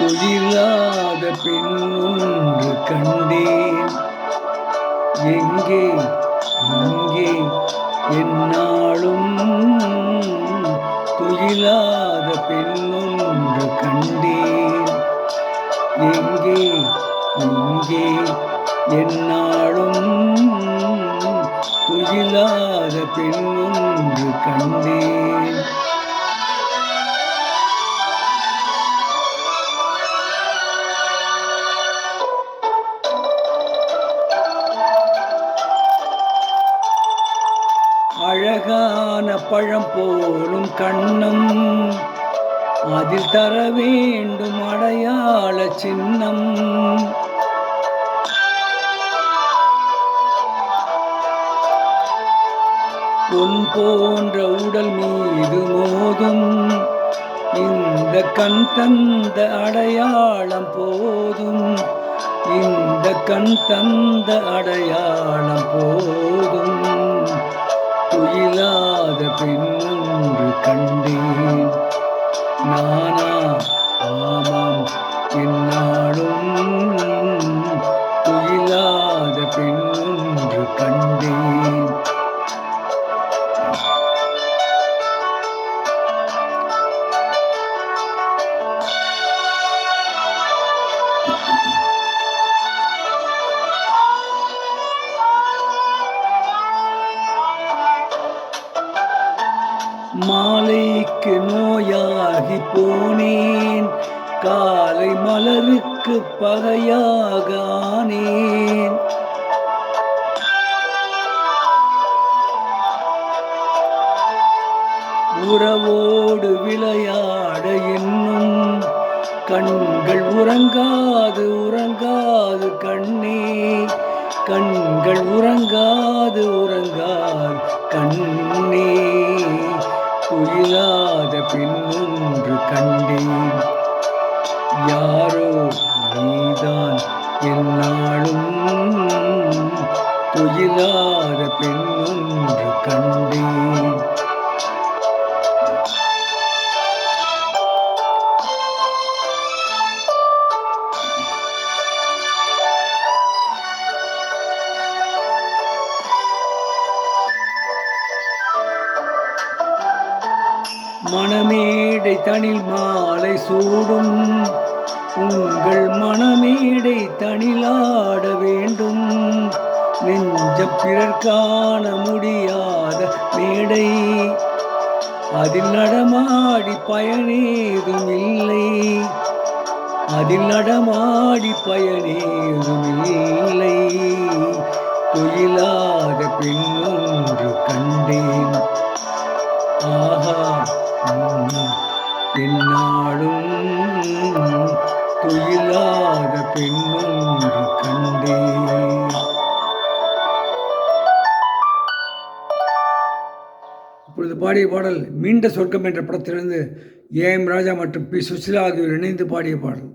துயிலாத பெண்ணொன்று கண்டேன். எங்கே இங்கே என்னாலும் துயிலாத பெண்ணொன்று கண்டேன். எங்கே இங்கே என்னாலும் துயிலாத பெண்ணொன்று கண்டேன். அழகான பழம் போலும் கண்ணம், அதில் தர வேண்டும் அடையாள சின்னம். பொன் போன்ற உடல் மீது மோதும் இந்த கண் தந்த அடையாளம் போதும். இந்த கண் தந்த அடையாளம் போதும். துயிலாத பெண்ணொன்று கண்டேன். நானா ஆமாம் என்னாலும் துயிலாத பெண்ணொன்று கண்டேன். மாலைக்கு நோயாகி போனேன், காலை மலருக்கு பகையாக ஆனேன். உறவோடு விளையாட என்னும் கண்கள் உறங்காது உறங்காது கண்ணே. கண்கள் உறங்காது உறங்காது கண்ணே. துயிலாத பெண்ணொன்று கண்டேன். யாரோ நீதான் என்னாலும் துயிலாத பெண்ணொன்று கண்டேன். மணமேடை தனில் மாலை சூடும், உங்கள் மணமேடை தனிலாட வேண்டும். நெஞ்சம் பிறர் காண முடியாத மேடை, அதில் நடமாடி பயனேதும் இல்லை. அதில் நடமாடி பயனேதும் இல்லை. துயிலாத பெண்ணொன்று கண்டேன். ஆஹா என்னாலும் துயிலாத பெண்ணொன்று கண்டேன். இப்பொழுது பாடிய பாடல் மீண்ட சொர்க்கம் என்ற படத்திலிருந்து ஏ.எம். ராஜா மற்றும் பி. சுசிலா ஆகியோர் இணைந்து பாடிய பாடல்.